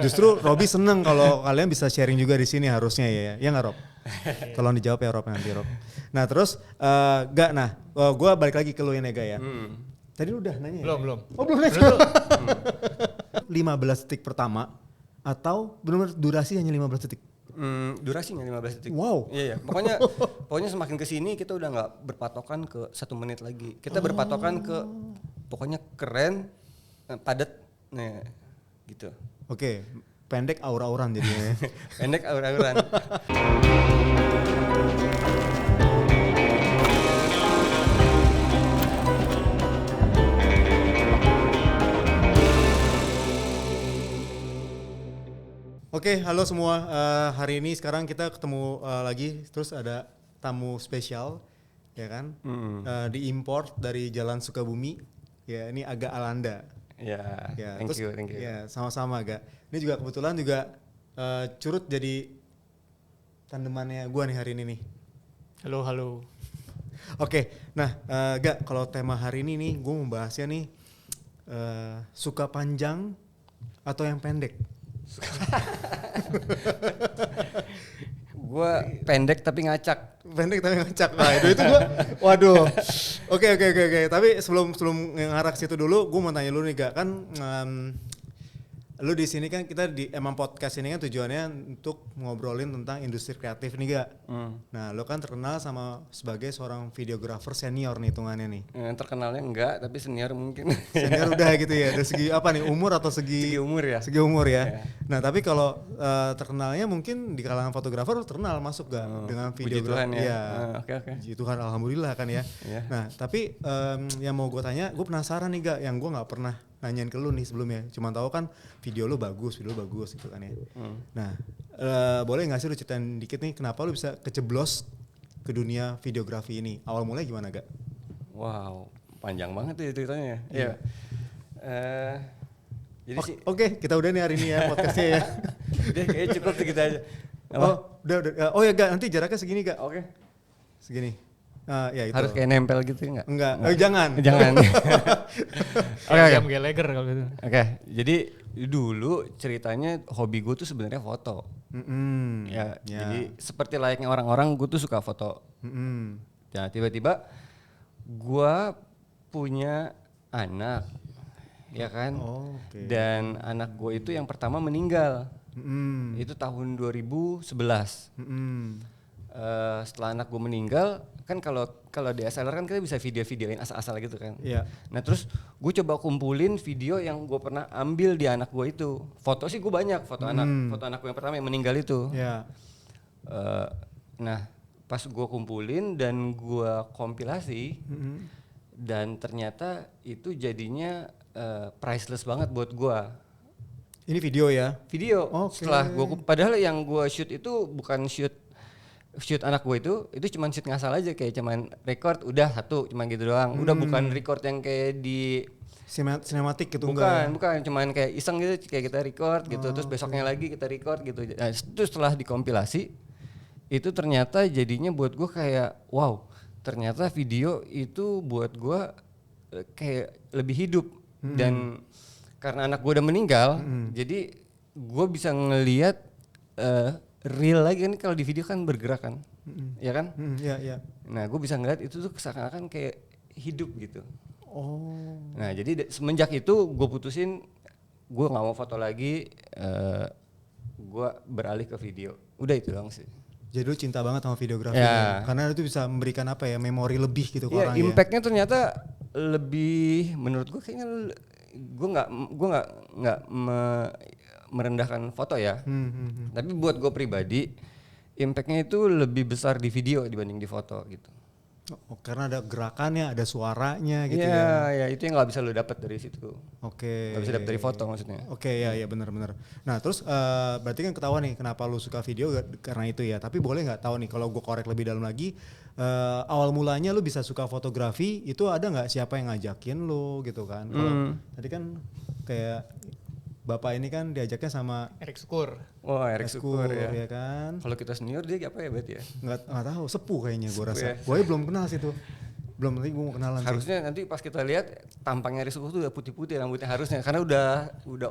Justru Robi seneng kalau kalian bisa sharing juga di sini harusnya ya. Ya nggak Rob? Tolong dijawab ya Rob nanti Rob. Nah terus Ga, nah gue balik lagi ke lu ya Ga ya. Tadi lu udah nanya ya? Belum. Oh belum nanya. 15 detik pertama atau benar-benar durasi hanya 15 detik? Durasinya 15 detik. Wow. Iya. Pokoknya semakin kesini kita udah nggak berpatokan ke 1 menit lagi. Kita berpatokan ke pokoknya keren, padat, nah gitu. Oke, pendek aura-auran jadinya. Pendek aura-auran. Oke, halo semua. Hari ini sekarang kita ketemu lagi, terus ada tamu spesial, ya kan? Diimport dari Jalan Sukabumi. Ya, ini agak Alanda. Ya, thank you. Ya, sama-sama agak. Ini juga kebetulan juga Curut jadi tandemannya gua nih hari ini nih. Halo. Oke, nah Gak, kalau tema hari ini nih, gue membahasnya nih suka panjang atau yang pendek? Gue pendek tapi ngacak. Pendek tapi ngacak. Nah itu gue, waduh. Oke. Tapi sebelum ngarah ke situ dulu, gue mau tanya lu nih Gak, kan lu di sini kan kita emang podcast ini kan tujuannya untuk ngobrolin tentang industri kreatif nih Gak. Nah lu kan terkenal sebagai seorang videografer senior nih hitungannya nih. Terkenalnya enggak, tapi senior mungkin. Senior udah gitu ya. Dari segi apa nih, umur atau segi umur ya? Segi umur ya. Yeah. Nah tapi kalau terkenalnya mungkin di kalangan fotografer terkenal masuk Gak dengan videografer. Ya. Oke. Puji Tuhan, alhamdulillah kan ya. Yeah. Nah tapi yang mau gue tanya, gue penasaran nih Gak, yang gue nggak pernah nanyain ke lu nih sebelumnya. Cuma tahu kan video lu bagus gitu kan ya. Nah boleh nggak sih lu ceritain dikit nih kenapa lu bisa keceblos ke dunia videografi ini? Awal mulai gimana Gak? Wow, panjang banget ya ceritanya. Iya. Jadi sih. Oke, kita udah nih hari ini ya podcastnya ya. Udah kayaknya cukup segitu aja. Udah. Oh ya Gak, nanti jaraknya segini Gak. Oke. Segini. Ya itu. Harus kayak nempel gitu enggak? Enggak. Jangan. Oke. Jam Gallagher kalau gitu. Oke, jadi dulu ceritanya hobi gue tuh sebenarnya foto. Jadi seperti layaknya orang-orang, gue tuh suka foto. Nah tiba-tiba gue punya anak, ya kan? Okay. Dan anak gue itu yang pertama meninggal. Itu tahun 2011. Setelah anak gue meninggal, kan kalau DSLR kan kita bisa video-videoin asal-asal gitu kan. Iya. Nah terus gue coba kumpulin video yang gue pernah ambil di anak gue itu. Foto sih gue banyak, foto anak gue yang pertama yang meninggal itu. Iya. Nah pas gue kumpulin dan gue kompilasi, dan ternyata itu jadinya priceless banget buat gue. Ini video ya? Video. Okay. Setelah padahal yang gue shoot itu bukan shoot anak gue itu cuman shoot ngasal aja, kayak cuman record udah satu cuman gitu doang. Udah bukan record yang kayak di sinematik gitu. Bukan cuman kayak iseng gitu, kayak kita record gitu terus besoknya lagi kita record gitu. Nah, itu setelah dikompilasi itu ternyata jadinya buat gue kayak wow, ternyata video itu buat gue kayak lebih hidup. Dan karena anak gue udah meninggal, jadi gue bisa ngelihat real lagi kan, kalau di video kan bergerak kan, ya kan? Iya. Nah, gue bisa ngeliat itu tuh seakan-akan kayak hidup gitu. Nah, jadi semenjak itu gue putusin gue nggak mau foto lagi, gue beralih ke video. Udah itu doang sih. Jadi lu cinta banget sama videografi karena itu bisa memberikan apa ya, memori lebih gitu ke orang ya. Impactnya ternyata lebih, menurut gue kayaknya gue nggak merendahkan foto ya, tapi buat gue pribadi impactnya itu lebih besar di video dibanding di foto gitu. Karena ada gerakannya, ada suaranya gitu ya. Iya, itu yang nggak bisa lo dapat dari situ. Oke. Nggak bisa dapat dari foto maksudnya. Oke, ya benar. Nah terus berarti kan ketahuan nih kenapa lu suka video karena itu ya. Tapi boleh nggak tahu nih, kalau gue korek lebih dalam lagi, awal mulanya lu bisa suka fotografi itu ada nggak siapa yang ngajakin lu gitu kan? Kalau tadi kan kayak Bapak ini kan diajaknya sama Eric Sukur. Oh, Eric Sukur ya kan. Kalau kita senior dia apa ya berarti ya? Nggak tahu, sepuh kayaknya gue rasa. Ya. Gue belum kenal sih tuh. Belum, nanti gue mau kenalan sih. Harusnya nanti pas kita lihat tampangnya Rizko tuh udah putih-putih rambutnya harusnya karena udah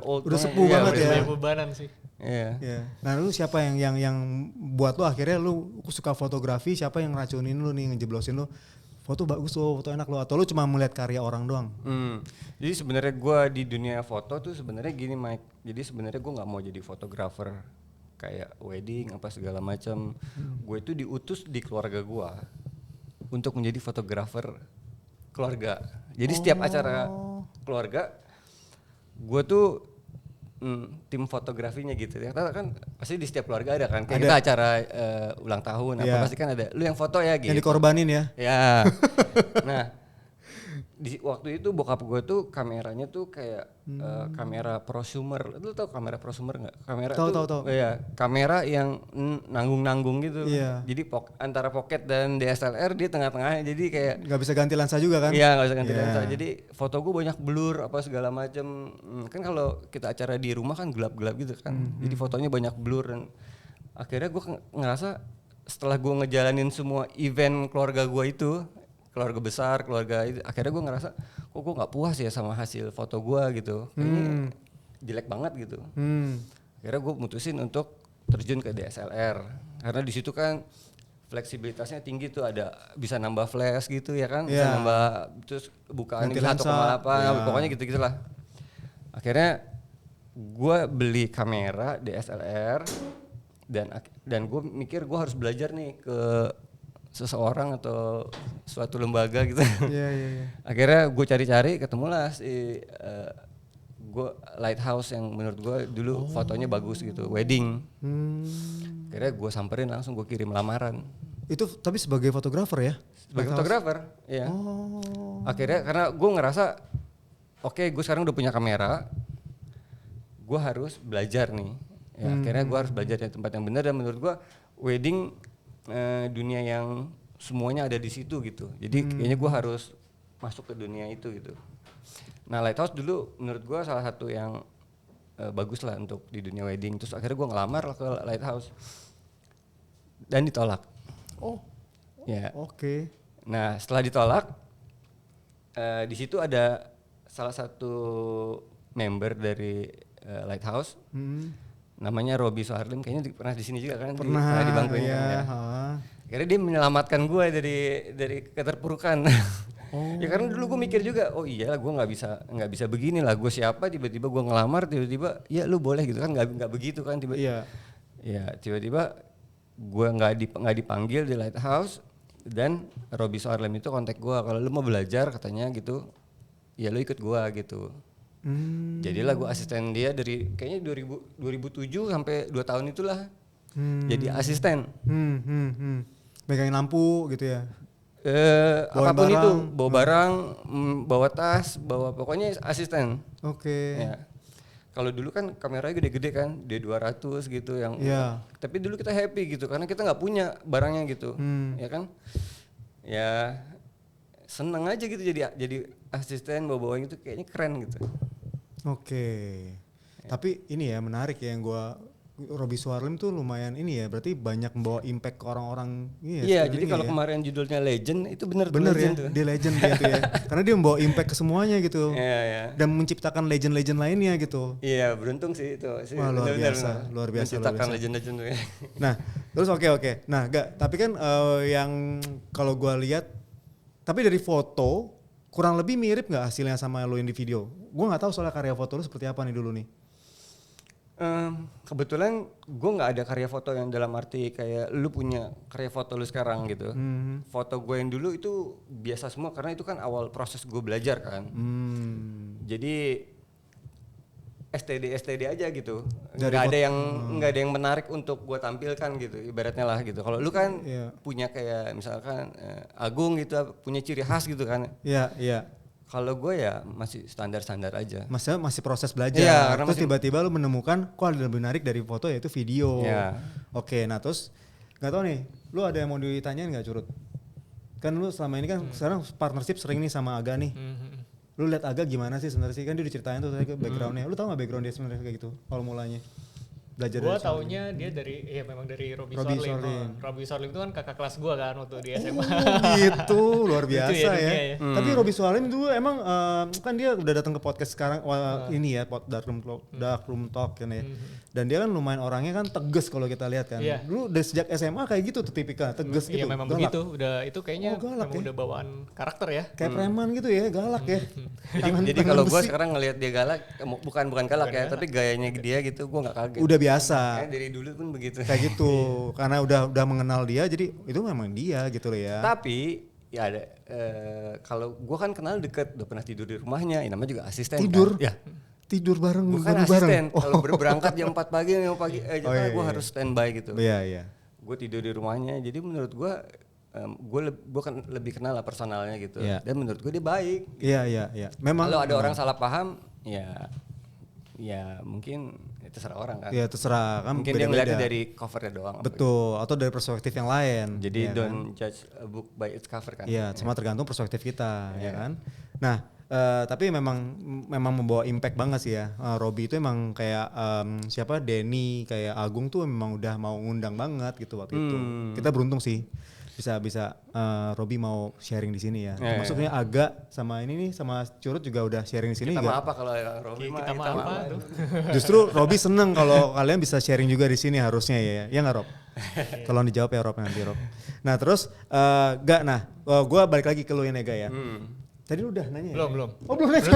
old Udah banget. sepuh Iya, banget udah ya. sepuh. Banyak bebanan sih. Iya. Iya. Nah lu siapa yang buat lu akhirnya lu suka fotografi, siapa yang racunin lu nih, ngejeblosin lu, foto bagus lo, foto enak lo, atau lu cuma melihat karya orang doang? Jadi sebenarnya gue di dunia foto tuh sebenarnya gini Mike. Jadi sebenarnya gue nggak mau jadi fotografer kayak wedding apa segala macam. Gue itu diutus di keluarga gue untuk menjadi fotografer keluarga. Jadi setiap acara keluarga, gue tuh tim fotografinya gitu ya. Karena kan pasti di setiap keluarga ada kan. Kayak kita acara ulang tahun apa Iya. pasti kan ada. Lu yang foto ya gitu. Yang dikorbanin ya? Ya. Nah, di waktu itu bokap gue tuh kameranya tuh kayak kamera prosumer. Lu tau kamera prosumer nggak? Kamera Tahu. Iya, kamera yang nanggung-nanggung gitu. Iya. Jadi antara pocket dan DSLR dia tengah-tengahnya. Jadi kayak Nggak bisa ganti lensa juga kan? iya nggak usah ganti Iya. lensa. Jadi foto gue banyak blur apa segala macam. Kan kalau kita acara di rumah kan gelap-gelap gitu kan. Jadi fotonya banyak blur dan akhirnya gue ngerasa setelah gue ngejalanin semua event keluarga gue itu, keluarga besar, keluarga itu, akhirnya gue ngerasa kok gue nggak puas ya sama hasil foto gue gitu. Kayaknya jelek banget gitu. Akhirnya gue mutusin untuk terjun ke DSLR karena di situ kan fleksibilitasnya tinggi tuh, ada bisa nambah flash gitu ya kan, bisa Iya. nambah terus bukaannya Ganti bisa lensa. 1,8 Iya. pokoknya gitu-gitulah. Akhirnya gue beli kamera DSLR dan gue mikir gue harus belajar nih ke seseorang atau suatu lembaga gitu. Iya. Akhirnya gue cari-cari ketemulah si gue Lighthouse yang menurut gue dulu fotonya bagus gitu, wedding. Akhirnya gue samperin langsung, gue kirim lamaran. Itu tapi sebagai fotografer ya? Sebagai fotografer, iya. Akhirnya karena gue ngerasa, oke, gue sekarang udah punya kamera, gue harus belajar nih. Ya, akhirnya gue harus belajar di tempat yang benar dan menurut gue wedding dunia yang semuanya ada di situ gitu. Jadi kayaknya gue harus masuk ke dunia itu gitu. Nah Lighthouse dulu menurut gue salah satu yang bagus lah untuk di dunia wedding. Terus akhirnya gue ngelamar ke Lighthouse dan ditolak. Oh. Ya. Oke. Nah setelah ditolak, di situ ada salah satu member dari Lighthouse, namanya Robi Soharlim, kayaknya pernah di sini juga kan? Pernah di bangku ini ya. kan ya. Akhirnya dia menyelamatkan gue dari keterpurukan. Ya karena dulu gue mikir juga, oh iyalah gue nggak bisa begini lah, gue siapa tiba-tiba gue ngelamar tiba-tiba ya lu boleh gitu kan, nggak begitu kan tiba-tiba. Ya tiba-tiba gue nggak dipanggil di Lighthouse dan Robi Soharlim itu kontak gue, kalau lu mau belajar katanya gitu, ya lu ikut gue gitu. Jadilah gue asisten dia dari kayaknya 2007 sampai 2 tahun itulah. Jadi asisten. Megangin lampu gitu ya. Apapun barang. itu, bawa barang, bawa tas, bawa pokoknya asisten. Oke. Ya. Kalau dulu kan kameranya gede-gede kan, D200 gitu yang. Iya. Tapi dulu kita happy gitu karena kita nggak punya barangnya gitu, ya kan? Ya seneng aja gitu jadi asisten bawa gitu, kayaknya keren gitu. Oke. Tapi ini ya menarik ya, yang Robi Soharlim tuh lumayan ini ya, berarti banyak membawa impact ke orang-orang. Iya, jadi kalau kemarin judulnya Legend itu bener ya, legend tuh. dia legend dia tuh ya. Karena dia membawa impact ke semuanya gitu. Iya. Dan menciptakan legend-legend lainnya gitu. Iya, beruntung sih itu. Wah, luar biasa. Menciptakan legend-legend tuh. Nah, terus oke. Nah, tapi kan yang kalau gua lihat, tapi dari foto kurang lebih mirip nggak hasilnya sama lo yang di video? Gua nggak tahu soalnya karya foto lo seperti apa nih dulu nih. Kebetulan gue nggak ada karya foto yang dalam arti kayak lu punya karya foto lu sekarang gitu. Foto gue yang dulu itu biasa semua karena itu kan awal proses gue belajar kan. Jadi STD aja gitu. Nggak ada yang menarik untuk gue tampilkan gitu, ibaratnya lah gitu. Kalau lu kan punya kayak misalkan Agung gitu, punya ciri khas gitu kan. Iya. Kalau gue ya masih standar-standar aja. Masih proses belajar. Iya, terus tiba-tiba lu menemukan kok ada lebih menarik dari foto, yaitu video. Iya. Oke, nah terus nggak tahu nih, lu ada yang mau ditanyain nggak Curut? Kan lu selama ini kan sekarang partnership sering nih sama Aga nih. Lu lihat Aga gimana sih sebenarnya sih? Kan dia diceritain tuh backgroundnya. Lu tahu nggak background dia sebenarnya kayak gitu? Awal mulanya. belajar Gua dari taunya dia dari memang dari Robbie Robbie Sorlim. Sorlim. Robbie Sorlim itu kan kakak kelas gua kan waktu di SMA. gitu luar Lucu biasa ya ya. dunia ya. Tapi Robbie Soalim dulu emang kan dia udah datang ke podcast sekarang ini ya Dark Room Talk kan ya. Dan dia kan lumayan orangnya kan tegas kalau kita lihat kan. Iya. Dulu dari sejak SMA kayak gitu tuh tipikal tegas gitu. Iya memang galak. begitu. Udah itu kayaknya galak memang ya. udah bawaan karakter ya. Kayak preman gitu ya, galak ya. Jadi kalau gue sekarang ngelihat dia galak, bukan galak ya, tapi gayanya dia gitu, gue nggak kaget. Udah biasa. Kayak dari dulu pun begitu. Kayak gitu. Karena udah mengenal dia jadi itu memang dia gitu loh ya. Tapi ya ada kalau gue kan kenal deket, udah pernah tidur di rumahnya, ya namanya juga asisten. Tidur? Kan? Ya. Tidur bareng Bukan asisten. Kalau berangkat jam 4 pagi, iya, gue harus standby gitu. Iya, iya. Gue tidur di rumahnya, jadi menurut gue kan lebih kenal lah personalnya gitu. Iya. Dan menurut gue dia baik. Iya, iya, iya. Memang Kalau ada orang salah paham, ya mungkin terserah orang kan. ya terserah kan Mungkin dia beda-beda. ngeliatnya dari covernya doang. Betul, atau dari perspektif yang lain. Jadi ya don't judge a book by its cover kan. Iya, cuma tergantung perspektif kita, ya kan. Nah, tapi memang membawa impact banget sih ya. Robbie itu emang kayak siapa Denny, kayak Agung tuh memang udah mau ngundang banget gitu waktu itu. Kita beruntung sih bisa Robbie mau sharing di sini ya. Maksudnya Aga sama ini nih sama Curut juga udah sharing di sini. Kita mah apa kalau Robbie Kita mah apa tuh? Justru Robbie seneng kalau kalian bisa sharing juga di sini harusnya ya. Ya nggak Rob? Tolong dijawab ya Rob nanti Rob. Nah terus gue balik lagi ke lu ya Nega ya. Tadi lu udah nanya ya? Belum. Oh belum nanya.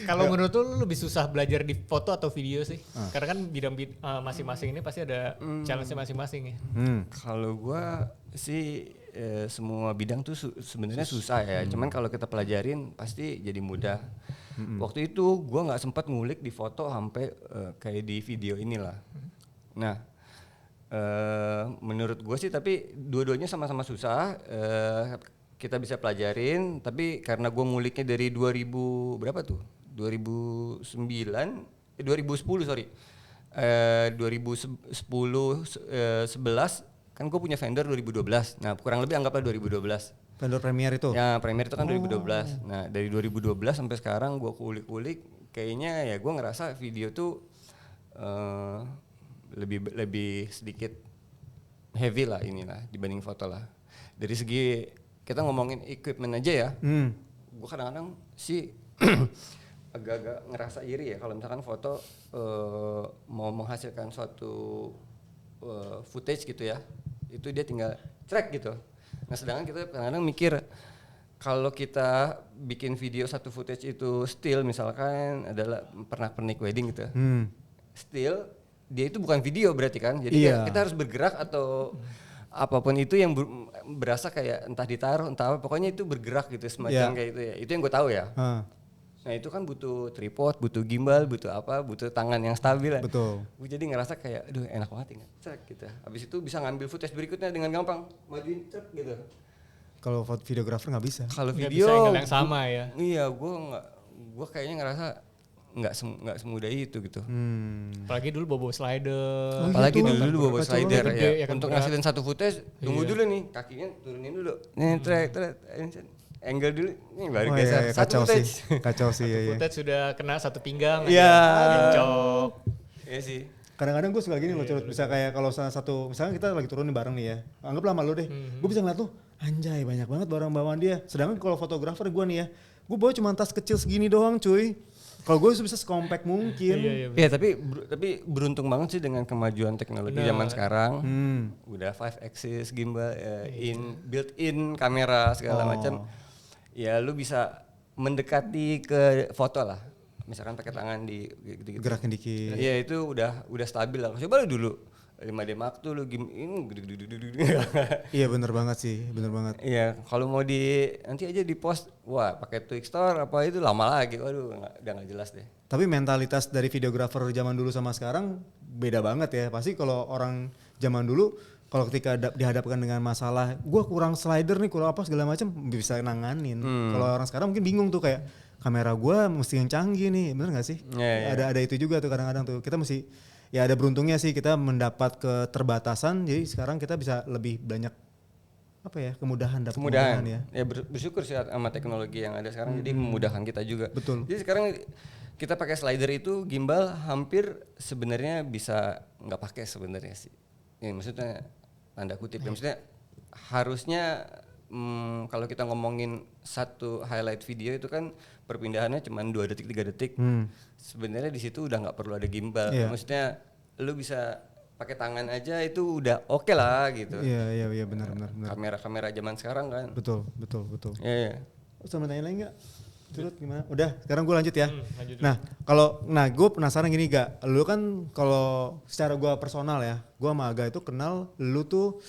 Kalau menurut lu lebih susah belajar di foto atau video sih? Karena kan bidang masing-masing ini pasti ada challenge-nya masing-masing ya. Kalau gua sih semua bidang tuh sebenarnya susah ya. Cuman kalau kita pelajarin pasti jadi mudah. Waktu itu gua nggak sempat ngulik di foto sampai kayak di video inilah. Nah, menurut gua sih tapi dua-duanya sama-sama susah. Kita bisa pelajarin, tapi karena gua nguliknya dari 2000 berapa tuh? 2010 sorry. 2010 11 kan gue punya vendor 2012. Nah, kurang lebih anggaplah 2012. Vendor Premiere itu? Ya, Premiere itu kan 2012. Nah, dari 2012 sampai sekarang gue kulik-kulik, kayaknya ya gue ngerasa video tuh lebih sedikit heavy lah inilah dibanding foto lah. Dari segi kita ngomongin equipment aja ya. Gue kadang-kadang sih agak-agak ngerasa iri ya kalau misalkan foto mau menghasilkan suatu footage gitu ya, itu dia tinggal track gitu. Nah sedangkan kita kadang-kadang mikir kalau kita bikin video satu footage itu still misalkan adalah pernak-pernik wedding gitu, still dia itu bukan video berarti kan, jadi kita harus bergerak atau apapun itu yang berasa kayak entah ditaruh entah apa, pokoknya itu bergerak gitu semacam kayak itu ya, itu yang gue tahu ya. Nah itu kan butuh tripod, butuh gimbal, butuh tangan yang stabil. Betul. Gue jadi ngerasa kayak, aduh enak banget tinggal cek gitu. Habis itu bisa ngambil footage berikutnya dengan gampang, majuin cek gitu. Kalau videographer nggak bisa. Kalau Nggak video, bisa angle yang sama ya. Iya, gue kayaknya ngerasa nggak semudah itu gitu. Apalagi dulu bobo slider. Apalagi gitu. dulu bawa slider gede, ya. ya kan, Untuk berat. ngasilin satu footage, tunggu dulu nih, kakinya turunin dulu. Nih, trek, angle dulu, nih baru geser. Kacau Satu sih, footage. kacau sih ya. Footage sudah kena satu pinggang. Iya. Cok. Iya sih. Kadang-kadang gue suka gini loh, Curut. Bisa kayak kalau salah satu, misalnya kita lagi turun nih bareng nih ya, anggaplah sama lu deh. Gue bisa ngeliat tuh, anjay banyak banget barang bawaan dia. Sedangkan kalau fotografer gue nih ya, gue bawa cuma tas kecil segini doang cuy. Kalau gue bisa sekompak mungkin. Iya. Ya tapi beruntung banget sih dengan kemajuan teknologi zaman sekarang. Udah 5 axis gimbal, built-in kamera segala macam. Ya lu bisa mendekati ke foto lah. Misalkan pakai tangan di gitu-gitu. Gerakin dikit. Iya itu udah stabil lah. Coba lu dulu 5D Mark tuh lu Iya bener banget sih, bener banget. Iya, kalau mau nanti aja di post, wah pakai Twixtor apa itu lama lagi, waduh udah nggak jelas deh. Tapi mentalitas dari videografer zaman dulu sama sekarang beda banget ya. Pasti kalau orang zaman dulu, kalau ketika dihadapkan dengan masalah, gue kurang slider nih, kurang apa segala macam, bisa nanganin. Kalau orang sekarang mungkin bingung tuh kayak kamera gue mesti yang canggih nih, bener nggak sih? Yeah. Ada itu juga tuh kadang-kadang tuh kita mesti. Ya ada beruntungnya sih kita mendapat keterbatasan, jadi sekarang kita bisa lebih banyak apa ya, kemudahan dapat kemudahan ya. ya bersyukur sih sama teknologi yang ada sekarang jadi memudahkan kita juga. Betul. Jadi sekarang kita pakai slider itu gimbal hampir sebenarnya bisa nggak pakai sebenarnya sih. Ya, maksudnya tanda kutip ya, maksudnya harusnya kalau kita ngomongin satu highlight video itu kan perpindahannya cuma 2 detik 3 detik. Sebenarnya di situ udah nggak perlu ada gimbal. Iya. Maksudnya lu bisa pakai tangan aja itu udah oke lah gitu. Iya benar. Kamera zaman sekarang kan. Betul. Iya. Sama tanya lagi nggak? Turut gimana? Udah, sekarang gue lanjut ya. Lanjut. Nah gue penasaran gini gak, lu kan kalau secara gue personal ya, gue sama Aga itu kenal, lu tuh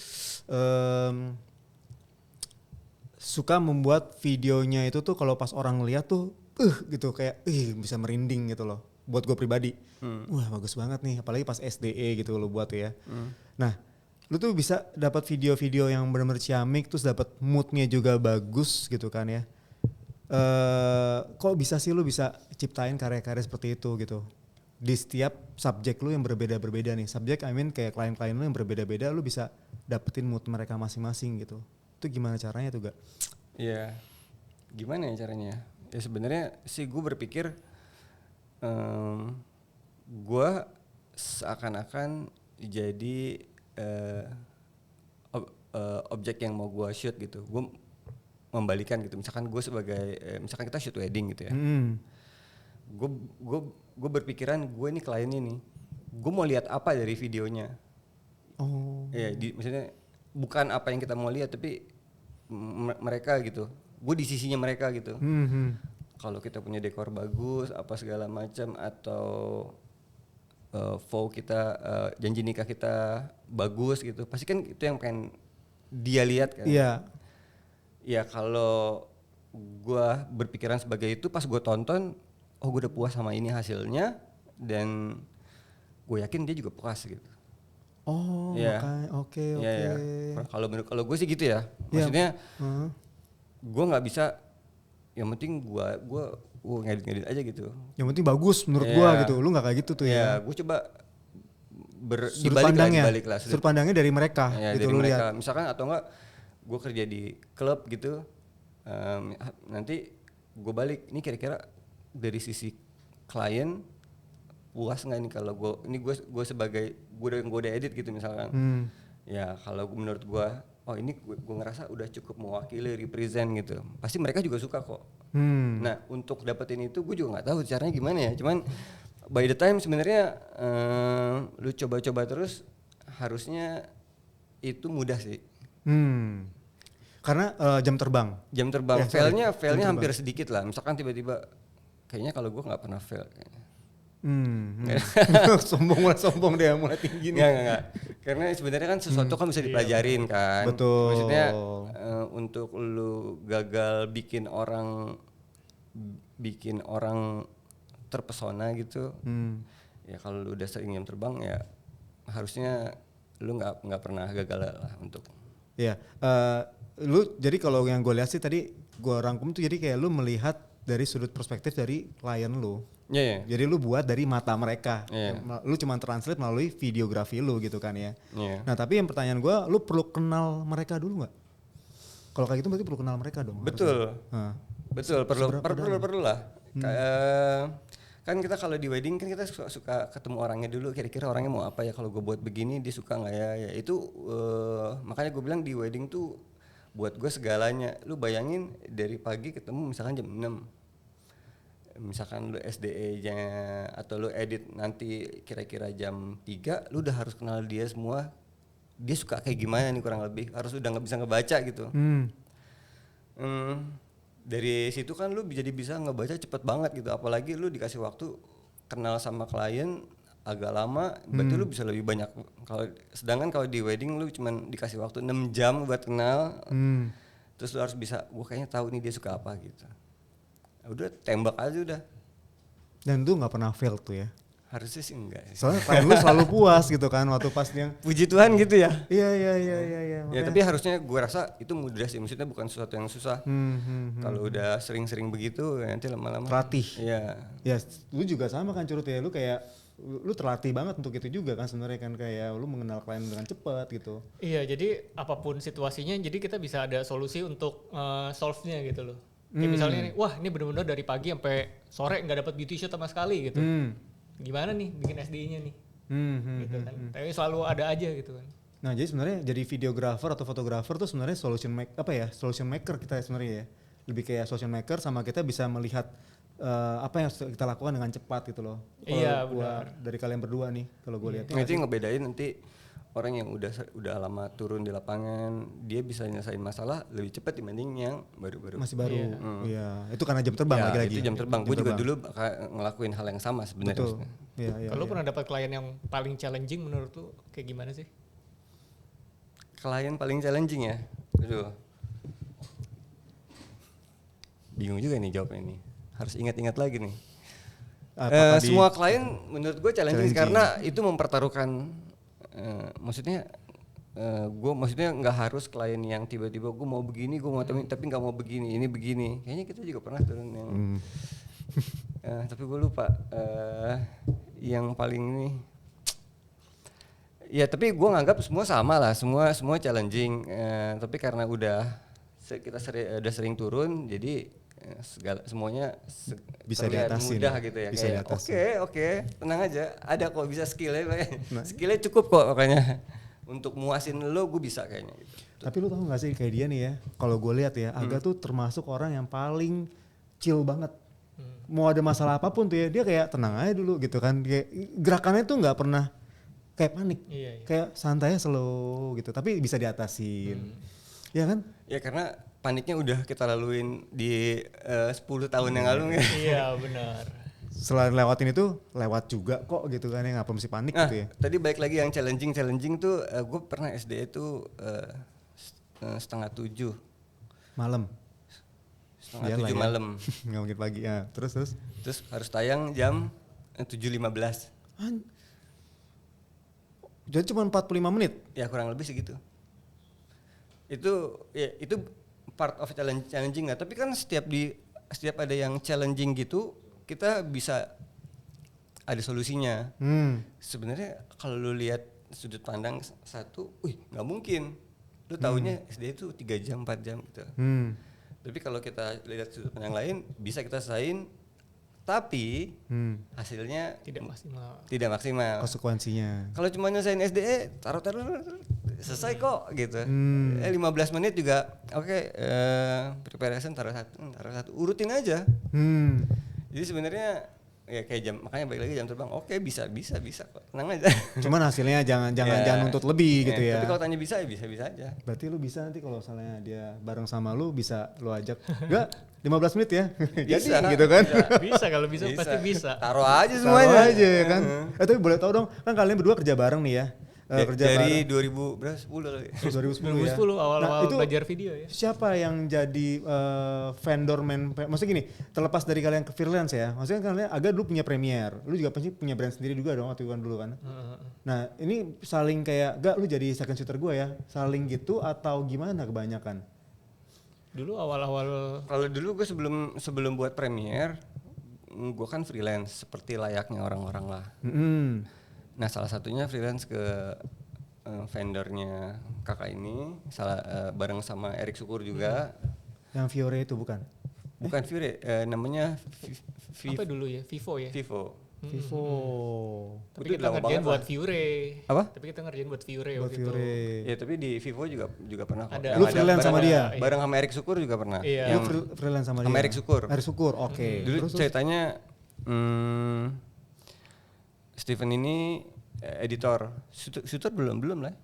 suka membuat videonya itu tuh kalau pas orang lihat tuh, gitu kayak, bisa merinding gitu loh. Buat gue pribadi, wah bagus banget nih, apalagi pas SDE gitu lu buat tuh ya. Nah, lu tuh bisa dapat video-video yang benar-benar ciamik, terus dapat moodnya juga bagus gitu kan ya. Kok bisa sih lu bisa ciptain karya-karya seperti itu gitu di setiap subjek lu yang berbeda-berbeda nih, subjek kayak klien-klien lu yang berbeda-beda, lu bisa dapetin mood mereka masing-masing gitu. Itu gimana caranya tuh gak? Iya, gimana ya caranya? Ya sebenarnya sih gue berpikir gue seakan-akan jadi objek yang mau gue shoot gitu. Gue membalikan gitu, misalkan gue sebagai misalkan kita shoot wedding gitu ya, gue berpikiran gue ini kliennya nih, gue mau lihat apa dari videonya. Ya maksudnya bukan apa yang kita mau lihat tapi mereka gitu, gue di sisinya mereka gitu. Kalau kita punya dekor bagus apa segala macam atau vow kita janji nikah kita bagus gitu, pasti kan itu yang pengen dia lihat kan. Iya. Ya kalau gue berpikiran sebagai itu, pas gue tonton, gue udah puas sama ini hasilnya dan gue yakin dia juga puas gitu. Ya. Oke. Ya. Kalau gue sih gitu ya. Maksudnya gue nggak bisa. Yang penting gue ngedit aja gitu. Yang penting bagus menurut gue gitu. Lu nggak kayak gitu tuh ya. Gue coba dibalik lah. Sudut pandangnya dari mereka. Ya, gitu dari lu mereka. Lihat. Misalkan atau enggak gue kerja di klub gitu, nanti gue balik, ini kira-kira dari sisi klien puas nggak nih kalau gue sebagai gue udah edit gitu misalkan, ya kalau menurut gue, ini gue ngerasa udah cukup mewakili, represent gitu, pasti mereka juga suka kok. Nah untuk dapetin itu gue juga nggak tahu caranya gimana ya, cuman by the time sebenarnya lu coba-coba terus harusnya itu mudah sih. Karena jam terbang. Failnya hampir sedikit lah. Misalkan tiba-tiba kayaknya kalau gue nggak pernah fail kayaknya. sombong dia mulai tinggi nih. Nggak. Karena sebenarnya kan sesuatu kan bisa dipelajarin kan. Betul. Maksudnya untuk lu gagal bikin orang terpesona gitu. Ya kalau lu udah sering jam terbang ya harusnya lu nggak pernah gagal lah untuk. Iya. Lu jadi kalau yang gue lihat sih tadi gue rangkum tuh jadi kayak lu melihat dari sudut perspektif dari klien lu. Iya. Jadi lu buat dari mata mereka. Yeah. Lu cuma translate melalui videografi lu gitu kan ya. Yeah. Nah tapi yang pertanyaan gue, lu perlu kenal mereka dulu nggak? Kalau kayak gitu berarti perlu kenal mereka dong. Betul. Betul, perlu lah. Kan kita kalau di wedding kan kita suka ketemu orangnya dulu, kira-kira orangnya mau apa ya, kalau gue buat begini dia suka nggak ya itu makanya gue bilang di wedding tuh buat gue segalanya. Lu bayangin dari pagi ketemu misalkan jam 6, misalkan lu SDE-nya atau lu edit nanti kira-kira jam 3, lu udah harus kenal dia semua, dia suka kayak gimana nih kurang lebih, harus udah nggak bisa ngebaca gitu. Dari situ kan lu jadi bisa ngebaca cepet banget gitu, apalagi lu dikasih waktu kenal sama klien agak lama, berarti lu bisa lebih banyak. Sedangkan kalau di wedding lu cuman dikasih waktu 6 jam buat kenal, terus lu harus bisa, gua kayaknya tahu nih dia suka apa gitu. Udah tembak aja udah. Dan tuh nggak pernah fail tuh ya? Harusnya sih enggak. Soalnya klien lu selalu puas gitu kan waktu pas dia. Puji Tuhan gitu ya. Iya. Ya tapi harusnya gue rasa itu mudah sih, maksudnya bukan sesuatu yang susah. Kalau udah sering-sering begitu nanti lama-lama terlatih. Iya. Ya lu juga sama kan Curut ya, lu kayak lu terlatih banget untuk itu juga kan sebenarnya kan, kayak lu mengenal klien dengan cepat gitu. Iya, jadi apapun situasinya, jadi kita bisa ada solusi untuk solve-nya gitu loh. Kayak misalnya nih, wah ini benar-benar dari pagi sampai sore nggak dapat beauty shoot sama sekali gitu. Gimana nih bikin SDI-nya nih? Gitu kan. Tapi selalu ada aja gitu kan. Nah jadi sebenarnya jadi videographer atau fotografer tuh sebenarnya solution maker kita sebenarnya ya. Lebih kayak solution maker, sama kita bisa melihat apa yang harus kita lakukan dengan cepat gitu loh. Iya, Gua dari kalian berdua nih kalau gue lihat. Nah, itu yang ngebedain nanti orang yang udah lama turun di lapangan, dia bisa nyelesain masalah lebih cepat dibanding yang baru-baru. Masih baru. Iya. Itu karena jam terbang Ya, lagi-lagi. itu jam terbang. Gue juga dulu ngelakuin hal yang sama sebenarnya. Betul. Iya, iya. Kalau pernah dapat klien yang paling challenging menurut lu kayak gimana sih? Klien paling challenging ya? Aduh. Bingung juga nih jawabnya nih. Harus ingat-ingat lagi nih. Semua klien menurut gue challenging karena itu mempertaruhkan, maksudnya gue maksudnya nggak harus klien yang tiba-tiba gue mau begini, gue mau tapi nggak mau begini, ini begini. Kayaknya kita juga pernah turun yang, tapi gue lupa yang paling ini. Ya tapi gue nganggap semua sama lah, semua challenging. Tapi karena kita udah sering turun, jadi semuanya bisa diatasin, mudah gitu ya. Bisa diatasin. Oke, tenang aja. Ada kok bisa skillnya, skillnya cukup kok makanya untuk muasin lo gue bisa kayaknya. Gitu. Tapi lu tahu nggak sih kayak dia nih ya? Kalau gue lihat ya, Aga tuh termasuk orang yang paling chill banget. Mau ada masalah apapun tuh ya, dia kayak tenang aja dulu gitu kan. Kayak gerakannya tuh nggak pernah kayak panik, kayak santai slow gitu. Tapi bisa diatasin, ya kan? Ya karena paniknya udah kita laluin di 10 tahun yang lalu ya. Iya benar. Selain lewatin itu, lewat juga kok gitu kan, yang ngapa mesti panik gitu ya. Tadi balik lagi yang challenging tuh, gue pernah SD itu 6:30 malam. 6:30 malam. Nggak mungkin pagi ya. Terus harus tayang jam 7:15. Jadi cuma 45 menit? Ya kurang lebih segitu. Itu part of challenging nggak? Tapi kan setiap ada yang challenging gitu, kita bisa ada solusinya. Sebenarnya kalau lu lihat sudut pandang satu, nggak mungkin. Lu taunya SD itu 3 jam, 4 jam gitu. Tapi kalau kita lihat sudut pandang lain, bisa kita selesaiin, tapi hasilnya tidak maksimal. Konsekuensinya. Kalau cuma nyelesain SDE, taruh selesai kok gitu. 15 menit juga oke, preparation taruh satu, urutin aja. Jadi sebenarnya ya kayak jam, makanya balik lagi jam terbang. Oke, bisa kok. Tenang aja. Cuman hasilnya jangan nuntut lebih gitu ya. Tapi kalau tanya bisa ya bisa aja. Berarti lu bisa nanti kalau misalnya dia bareng sama lu, bisa lu ajak. Enggak, 15 menit ya. Jadi gitu kan. Bisa kalau bisa pasti bisa. Taruh aja semuanya. Taruh aja ya kan. Tapi boleh tahu dong, kan kalian berdua kerja bareng nih ya. Kerja dari 2010 kali. 2010 ya. 2010 awal-awal belajar video ya. Siapa yang jadi vendor maksudnya gini, terlepas dari kalian ke freelance ya. Maksudnya kalian agak dulu punya Premiere. Lu juga pasti punya brand sendiri juga dong waktu itu kan dulu kan. Nah, ini saling kayak lu jadi second shooter gue ya. Saling gitu atau gimana kebanyakan? Dulu awal-awal, kalau dulu gue sebelum buat Premiere, gue kan freelance seperti layaknya orang-orang lah. Nah, salah satunya freelance ke vendornya kakak ini, bareng sama Erik Sukur juga. Yang Fiore itu bukan? Bukan Fiore, namanya apa dulu ya? Vivo ya? Vivo. Tapi kita ngerjain buat Fiore. Apa? Tapi kita ngerjain buat Fiore Buat waktu itu. Fiore. Ya tapi di Vivo juga pernah. Ada. Lu freelance sama dia? Bareng sama Erik Sukur juga pernah. Iya. Lu freelance sama dia? Sama Erik Sukur. Erik Sukur, oke. Dulu ceritanya Steven ini editor, shooter belum lah.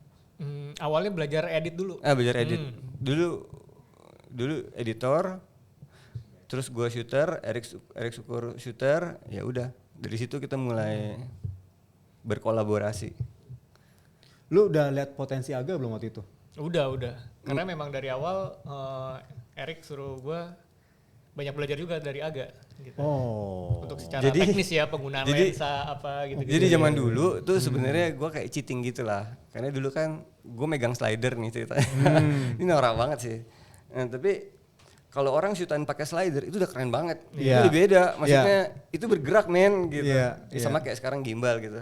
Awalnya belajar edit dulu. Belajar edit. Dulu editor, terus gua shooter, Erik Sukur shooter, ya udah. Dari situ kita mulai berkolaborasi. Lu udah lihat potensi Aga belum waktu itu? Udah. Karena memang dari awal Erik suruh gua banyak belajar juga dari Aga gitu. Untuk secara teknis ya, penggunaan lensa apa gitu. Jadi zaman dulu tuh sebenarnya gue kayak cheating gitu lah. Karena dulu kan gue megang slider nih ceritanya. Ini norak banget sih. Nah, tapi kalau orang syutan pakai slider itu udah keren banget. Iya. Itu udah beda, maksudnya itu bergerak men gitu. Iya, Ya, sama kayak sekarang gimbal gitu.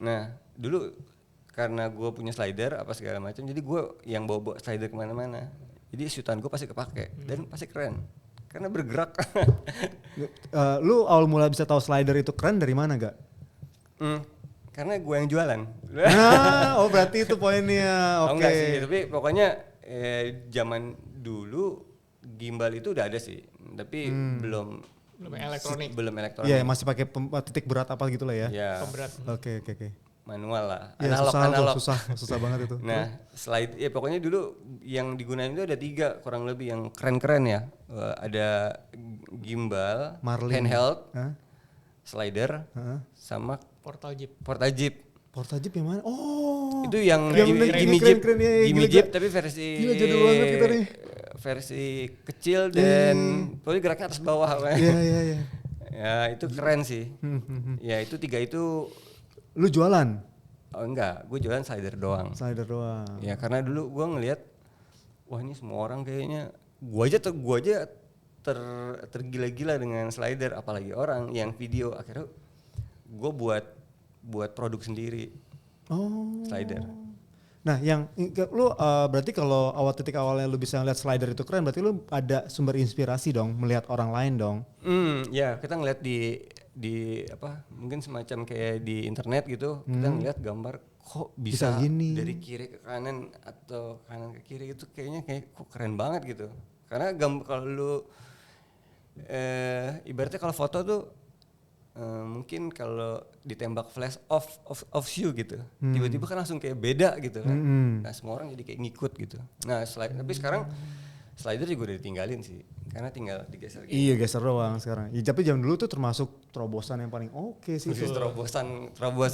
Nah dulu karena gue punya slider apa segala macam, jadi gue yang bawa slider kemana-mana. Jadi syutan gue pasti kepake dan pasti keren karena bergerak. Lu awal mula bisa tahu slider itu keren dari mana gak? Karena gue yang jualan. Oh berarti itu poinnya. Oh Oke. enggak sih, tapi pokoknya zaman dulu gimbal itu udah ada sih, tapi belum elektronik. belum elektronik. Iya masih pakai titik berat apa gitu lah ya. Ya, Pemberat. Oke. manual lah, Ya, analog. susah banget itu. Nah, slide ya pokoknya dulu yang digunain itu ada 3 kurang lebih yang keren-keren ya. Ada gimbal, Marlin. handheld, Hah? slider, Hah? sama Portal Jeep. portajip. Portajip yang mana? Oh. Itu yang Gimme Jeep, keren, ya, Gimme gila, Jeep tapi versi gila, jadul banget kita nih. versi kecil dan pokoknya geraknya atas bawah. Iya. Ya itu keren sih. Ya itu 3 itu. Lu jualan? Oh enggak, gue jualan slider doang. Slider doang. Ya karena dulu gue ngelihat, wah ini semua orang kayaknya, gue aja tergila-gila dengan slider, apalagi orang yang video. Akhirnya gue buat produk sendiri. Oh. Slider. Nah, yang lu berarti kalau titik awalnya lu bisa ngeliat slider itu keren, berarti lu ada sumber inspirasi dong, melihat orang lain dong. Ya kita ngeliat di apa, mungkin semacam kayak di internet gitu, kita ngeliat gambar kok bisa gini. dari kiri ke kanan atau kanan ke kiri itu kayaknya kok keren banget gitu. Karena kalau lu ibaratnya kalau foto tuh mungkin kalau ditembak flash off view gitu, tiba-tiba kan langsung kayak beda gitu kan. Nah semua orang jadi kayak ngikut gitu. Nah tapi sekarang slider juga udah ditinggalin sih, karena tinggal digeser gitu. Iya, geser doang sekarang. Ya, tapi zaman dulu tuh termasuk terobosan yang paling oke sih. Khusus terobosan